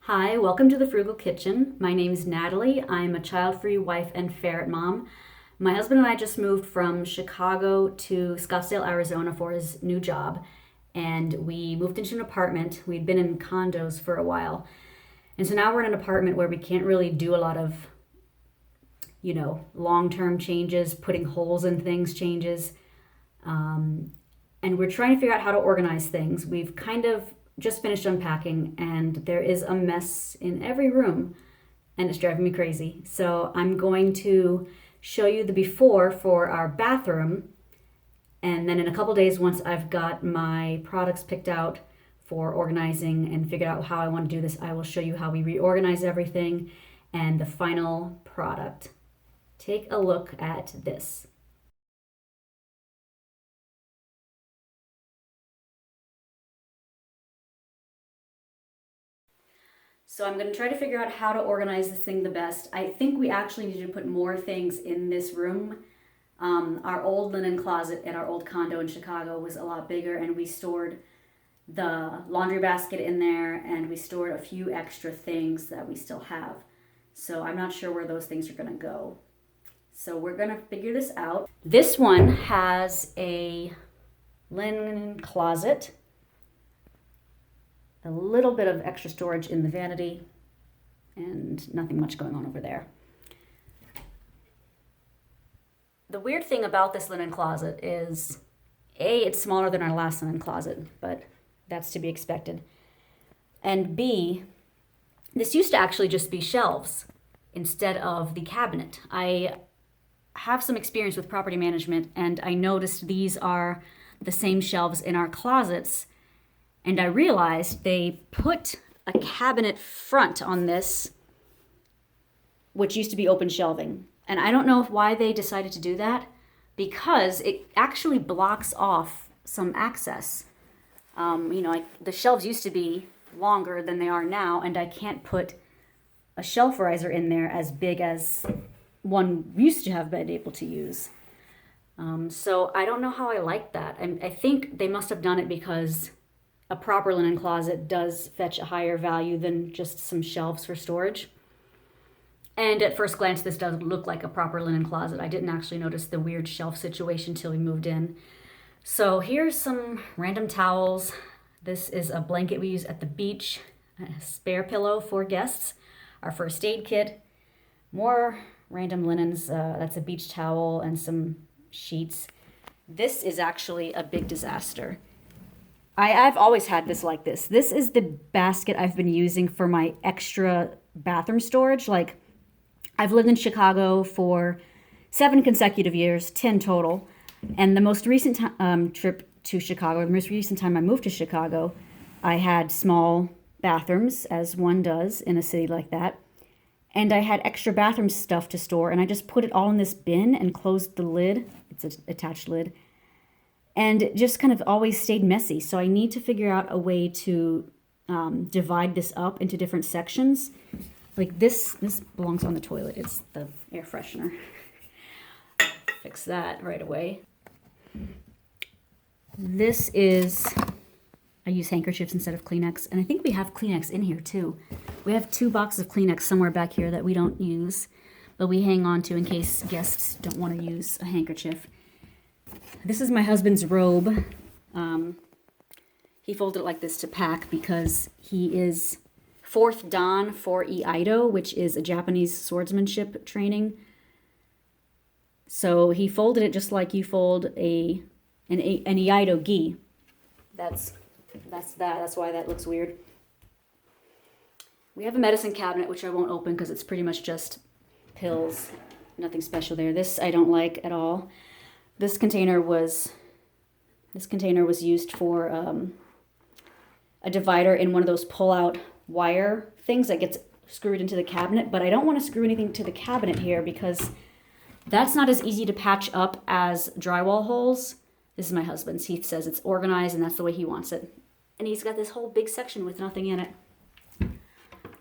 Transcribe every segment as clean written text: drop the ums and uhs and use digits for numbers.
Hi, welcome to the Frugal Kitchen. My name is Natalie. I'm a child-free wife and ferret mom. My husband and I just moved from Chicago to Scottsdale, Arizona for his new job, and we moved into an apartment. We'd been in condos for a while, and so now we're in an apartment where we can't really do a lot of, long-term changes, putting holes in things changes. And we're trying to figure out how to organize things. We've kind of just finished unpacking, and there is a mess in every room, and it's driving me crazy. So I'm going to show you the before for our bathroom, and then in a couple days, once I've got my products picked out for organizing and figured out how I want to do this, I will show you how we reorganize everything and the final product. Take a look at this. So I'm going to try to figure out how to organize this thing the best. I think we actually need to put more things in this room. Our old linen closet at our old condo in Chicago was a lot bigger, and we stored the laundry basket in there, and we stored a few extra things that we still have. So I'm not sure where those things are going to go. So we're going to figure this out. This one has a linen closet, a little bit of extra storage in the vanity, and nothing much going on over there. The weird thing about this linen closet is, A, it's smaller than our last linen closet, but that's to be expected. And B, this used to actually just be shelves instead of the cabinet. I have some experience with property management, and I noticed these are the same shelves in our closets, and I realized they put a cabinet front on this, which used to be open shelving. And I don't know why they decided to do that, because it actually blocks off some access. The shelves used to be longer than they are now, and I can't put a shelf riser in there as big as one used to have been able to use. So I don't know how I like that. I think they must have done it because a proper linen closet does fetch a higher value than just some shelves for storage. And at first glance, this does look like a proper linen closet. I didn't actually notice the weird shelf situation till we moved in. So here's some random towels. This is a blanket we use at the beach, a spare pillow for guests, our first aid kit, more random linens. That's a beach towel and some sheets. This is actually a big disaster. I've always had this like this. This is the basket I've been using for my extra bathroom storage. Like, I've lived in Chicago for 7 consecutive years, 10 total. And the most recent trip to Chicago, the most recent time I moved to Chicago, I had small bathrooms, as one does in a city like that. And I had extra bathroom stuff to store, and I just put it all in this bin and closed the lid. It's an attached lid. And it just kind of always stayed messy. So I need to figure out a way to divide this up into different sections. Like this belongs on the toilet. It's the air freshener. Fix that right away. This is, I use handkerchiefs instead of Kleenex. And I think we have Kleenex in here too. We have 2 boxes of Kleenex somewhere back here that we don't use, but we hang on to in case guests don't want to use a handkerchief. This is my husband's robe. He folded it like this to pack because he is 4th Dan for Iaido, which is a Japanese swordsmanship training. So he folded it just like you fold an Iaido gi. That's that. That's why that looks weird. We have a medicine cabinet, which I won't open because it's pretty much just pills. Nothing special there. This I don't like at all. This container was used for a divider in one of those pull-out wire things that gets screwed into the cabinet, but I don't want to screw anything to the cabinet here because that's not as easy to patch up as drywall holes. This is my husband's. He says it's organized and that's the way he wants it. And he's got this whole big section with nothing in it.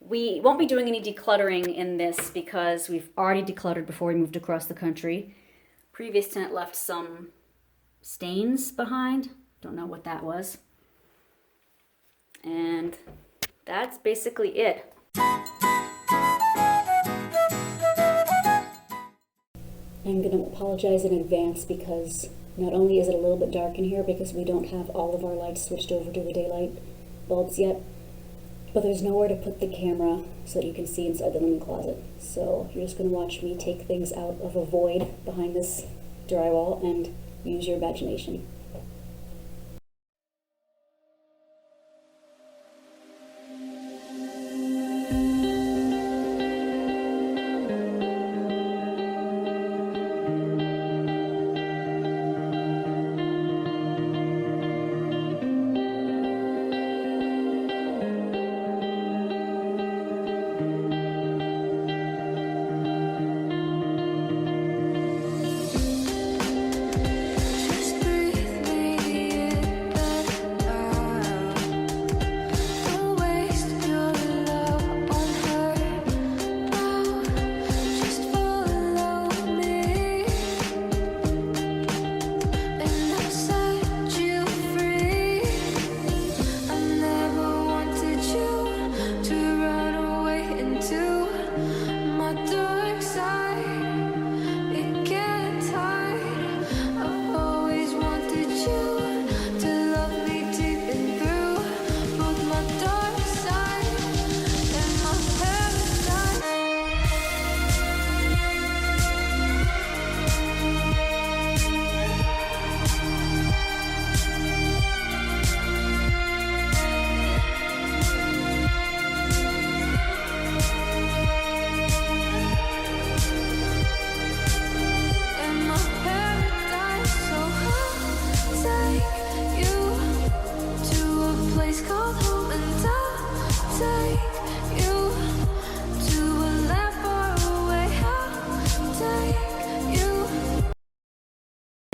We won't be doing any decluttering in this because we've already decluttered before we moved across the country. Previous tenant left some stains behind. Don't know what that was. And that's basically it. I'm going to apologize in advance because not only is it a little bit dark in here because we don't have all of our lights switched over to the daylight bulbs yet, but there's nowhere to put the camera so that you can see inside the linen closet. So you're just going to watch me take things out of a void behind this drywall and use your imagination.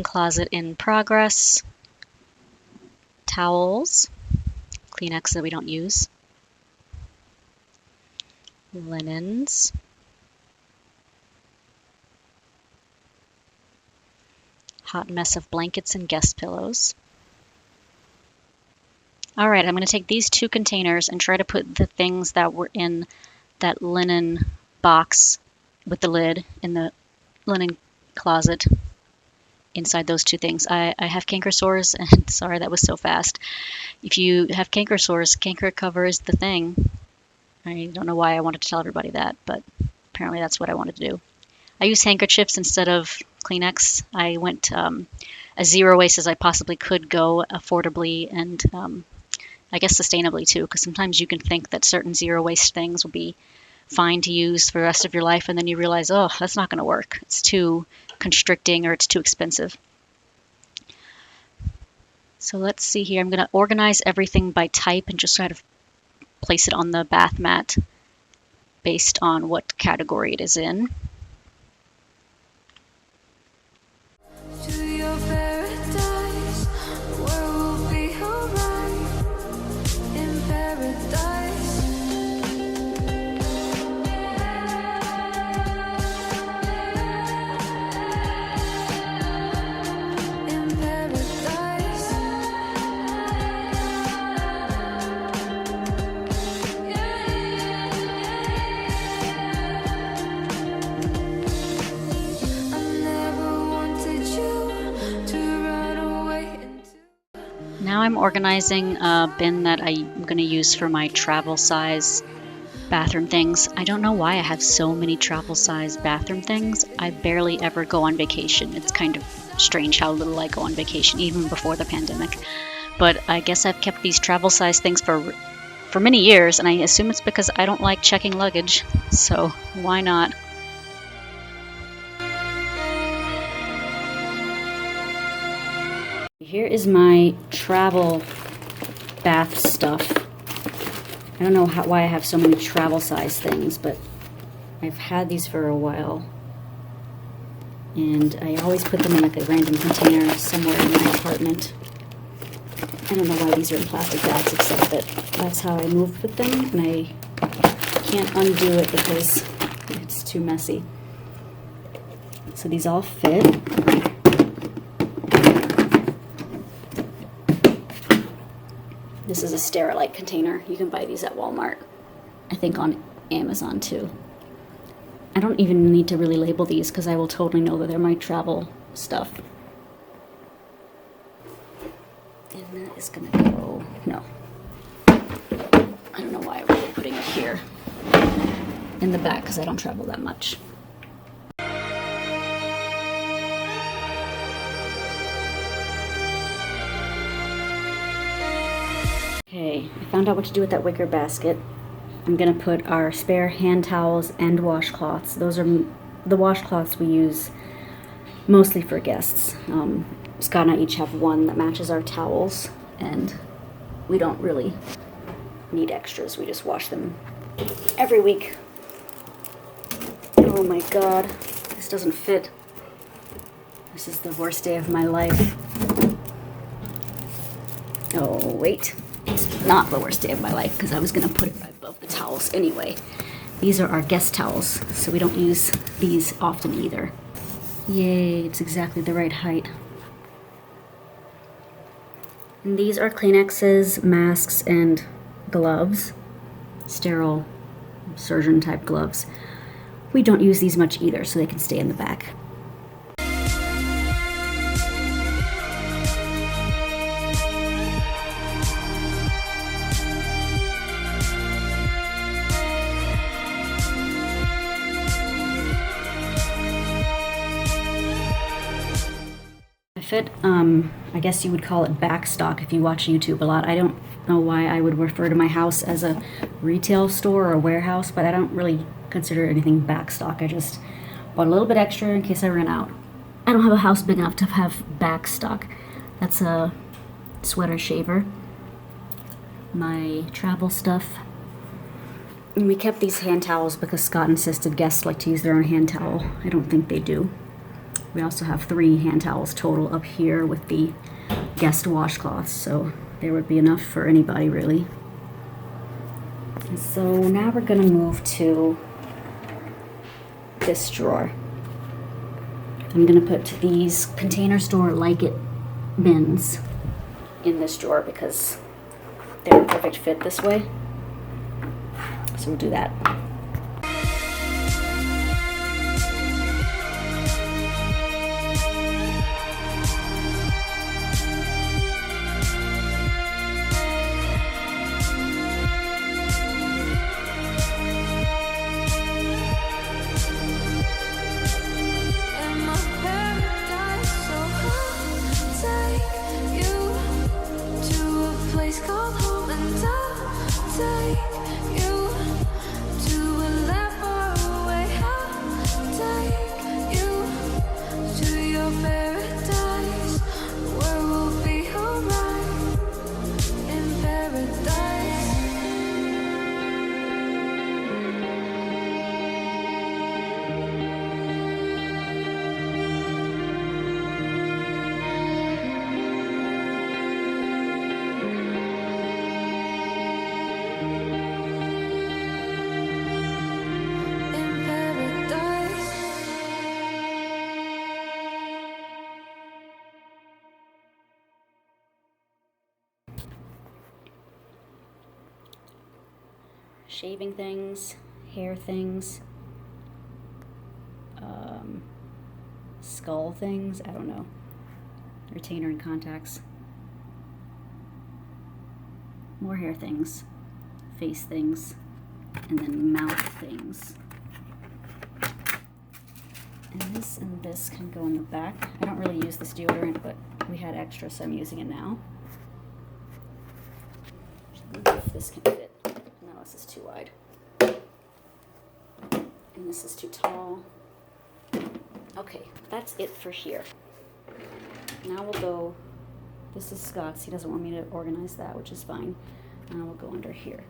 Closet in progress, towels, Kleenex that we don't use, linens, hot mess of blankets and guest pillows. All right, I'm going to take these two containers and try to put the things that were in that linen box with the lid in the linen closet inside those two things. I have canker sores, and sorry that was so fast. If you have canker sores, canker cover is the thing. I don't know why I wanted to tell everybody that, but apparently that's what I wanted to do. I use handkerchiefs instead of Kleenex. I went as zero waste as I possibly could go, affordably and I guess sustainably too, because sometimes you can think that certain zero waste things will be fine to use for the rest of your life, and then you realize, oh, that's not going to work. It's too constricting or it's too expensive. So let's see here. I'm going to organize everything by type and just try to place it on the bath mat based on what category it is in. Now I'm organizing a bin that I'm going to use for my travel size bathroom things. I don't know why I have so many travel size bathroom things. I barely ever go on vacation. It's kind of strange how little I go on vacation, even before the pandemic. But I guess I've kept these travel size things for many years, and I assume it's because I don't like checking luggage. So why not? Here is my travel bath stuff. I don't know why I have so many travel size things, but I've had these for a while. And I always put them in like a random container somewhere in my apartment. I don't know why these are in plastic bags, except that that's how I moved with them, and I can't undo it because it's too messy. So these all fit. This is a Sterilite container. You can buy these at Walmart. I think on Amazon too. I don't even need to really label these because I will totally know that they're my travel stuff. And that is gonna go, no. I don't know why I'm putting it here in the back because I don't travel that much. Okay, I found out what to do with that wicker basket. I'm gonna put our spare hand towels and washcloths. Those are the washcloths we use mostly for guests. Scott and I each have one that matches our towels, and we don't really need extras. We just wash them every week. Oh my god, this doesn't fit. This is the worst day of my life. Oh, wait. It's not the worst day of my life because I was going to put it right above the towels anyway. These are our guest towels, so we don't use these often either. Yay, it's exactly the right height. And these are Kleenexes, masks, and gloves. Sterile surgeon type gloves. We don't use these much either, so they can stay in the back. Fit, I guess you would call it backstock if you watch YouTube a lot. I don't know why I would refer to my house as a retail store or a warehouse, but I don't really consider anything backstock. I just bought a little bit extra in case I ran out. I don't have a house big enough to have backstock. That's a sweater shaver. My travel stuff. And we kept these hand towels because Scott insisted guests like to use their own hand towel. I don't think they do. We also have 3 hand towels total up here with the guest washcloths, so there would be enough for anybody really. And so now we're gonna move to this drawer. I'm gonna put these Container Store Like It bins in this drawer because they're a perfect fit this way. So we'll do that. Shaving things, hair things, skull things, I don't know, retainer and contacts, more hair things, face things, and then mouth things. And this can go in the back. I don't really use this deodorant, but we had extra, so I'm using it now. If this can fit. No, this is too wide. And this is too tall. Okay, that's it for here. Now we'll go, this is Scott's. He doesn't want me to organize that, which is fine. Now we'll go under here.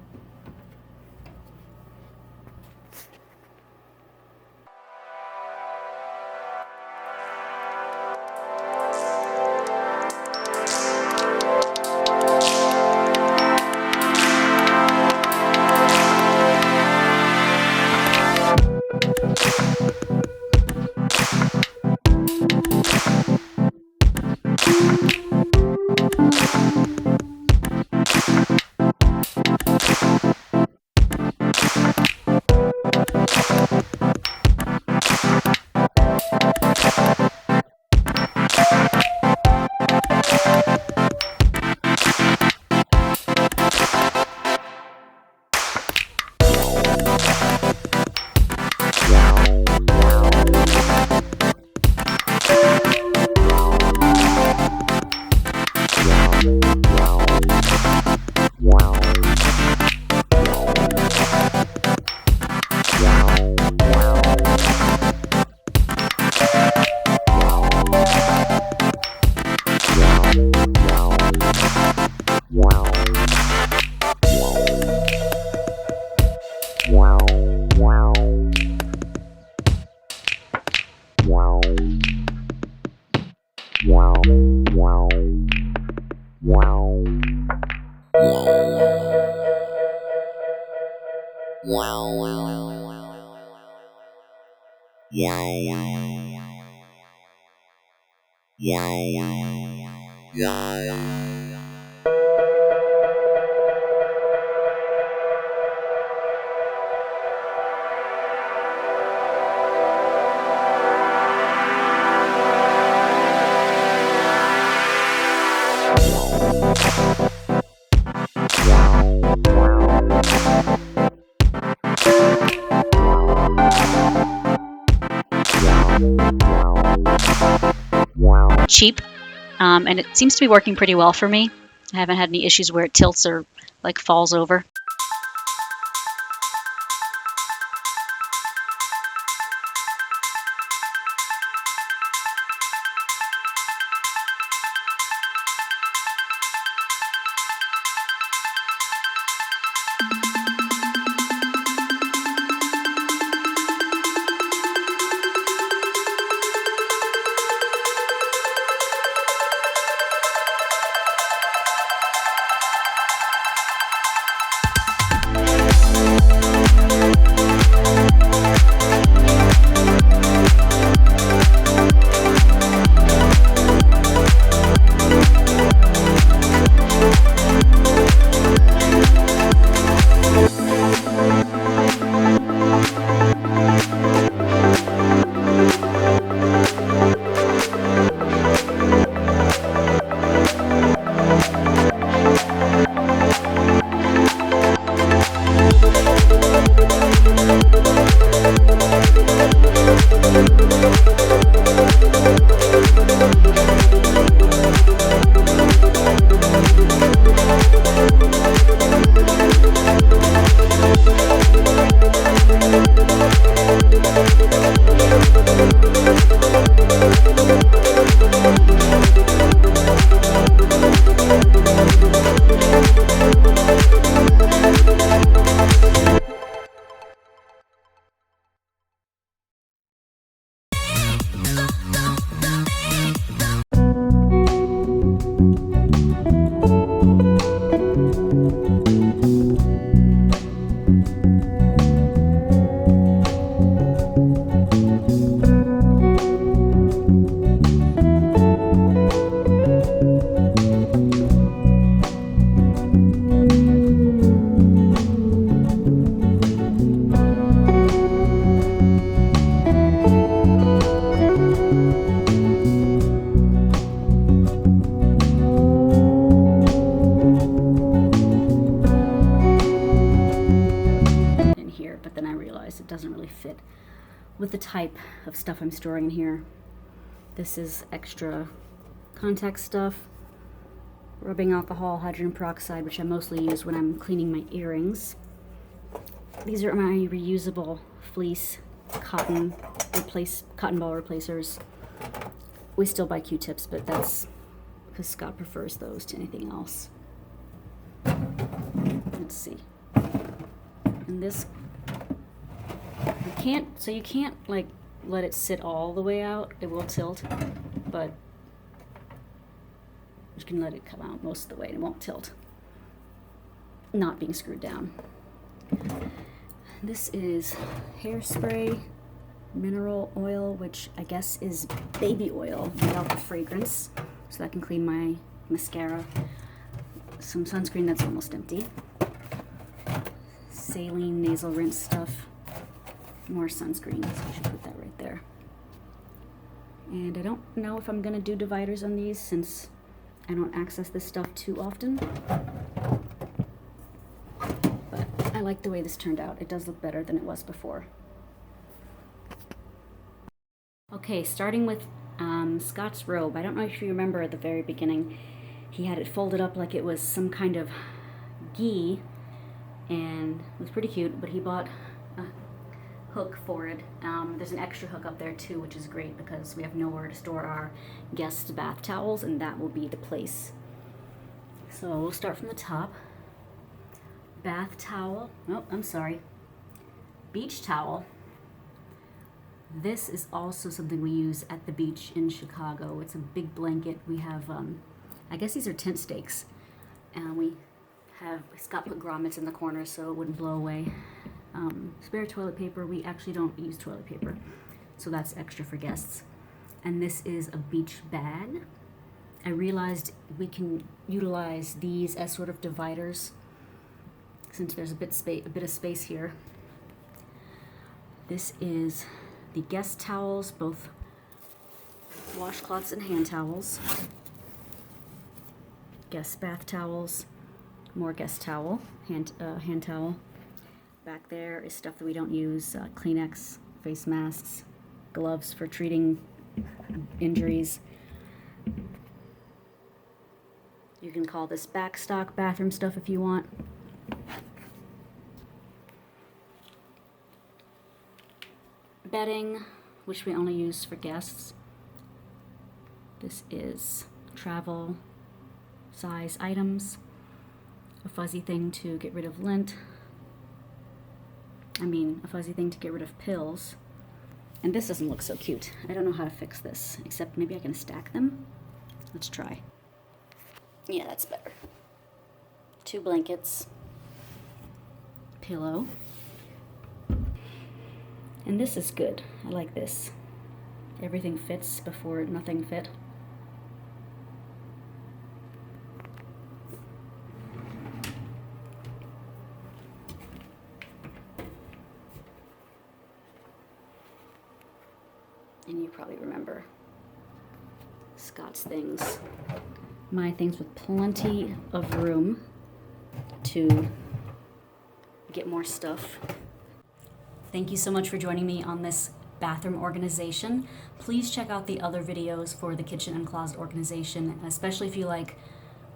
Cheap, and it seems to be working pretty well for me. I haven't had any issues where it tilts or like falls over. with the type of stuff I'm storing in here. This is extra contact stuff, rubbing alcohol, hydrogen peroxide, which I mostly use when I'm cleaning my earrings. These are my reusable fleece cotton ball replacers. We still buy Q-tips, but that's because Scott prefers those to anything else. Let's see. And this, you can't like let it sit all the way out. It will tilt, but you can let it come out most of the way and it won't tilt. Not being screwed down. This is hairspray, mineral oil, which I guess is baby oil without the fragrance, so that I can clean my mascara. Some sunscreen that's almost empty. Saline nasal rinse stuff. More sunscreen, so I should put that right there. And I don't know if I'm gonna do dividers on these since I don't access this stuff too often. But I like the way this turned out. It does look better than it was before. Okay, starting with Scott's robe. I don't know if you remember at the very beginning, he had it folded up like it was some kind of gi, and it was pretty cute, but he bought a hook for it. There's an extra hook up there too, which is great because we have nowhere to store our guest bath towels, and that will be the place. So we'll start from the top. Bath towel. Oh, I'm sorry. beach towel. This is also something we use at the beach in Chicago. It's a big blanket. We have, I guess these are tent stakes. And we have, Scott put grommets in the corner so it wouldn't blow away. Spare toilet paper. We actually don't use toilet paper, so that's extra for guests. And this is a beach bag. I realized we can utilize these as sort of dividers since there's a bit of space here. This is the guest towels, both washcloths and hand towels. Guest bath towels, more guest towel, hand towel. Back there is stuff that we don't use, Kleenex, face masks, gloves for treating injuries. You can call this backstock bathroom stuff if you want. Bedding, which we only use for guests. This is travel size items. A fuzzy thing to get rid of lint. A fuzzy thing to get rid of pills. And this doesn't look so cute. I don't know how to fix this, except maybe I can stack them. Let's try. Yeah, that's better. 2 blankets. Pillow. And this is good. I like this. Everything fits before nothing fit. And you probably remember Scott's things. My things with plenty of room to get more stuff. Thank you so much for joining me on this bathroom organization. Please check out the other videos for the kitchen and closet organization, especially if you like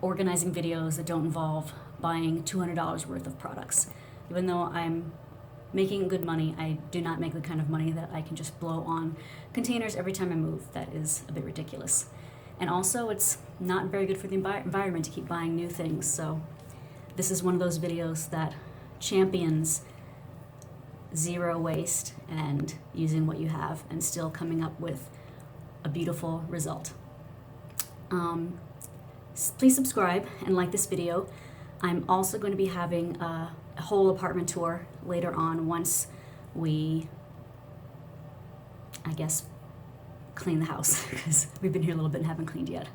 organizing videos that don't involve buying $200 worth of products. Even though I'm making good money, I do not make the kind of money that I can just blow on containers every time I move. That is a bit ridiculous. And also, it's not very good for the environment to keep buying new things. So this is one of those videos that champions zero waste and using what you have and still coming up with a beautiful result. Please subscribe and like this video. I'm also going to be having a whole apartment tour later on once we, I guess, clean the house, because we've been here a little bit and haven't cleaned yet.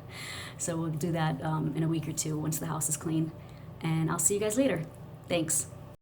So we'll do that in a week or two once the house is clean. And I'll see you guys later. Thanks.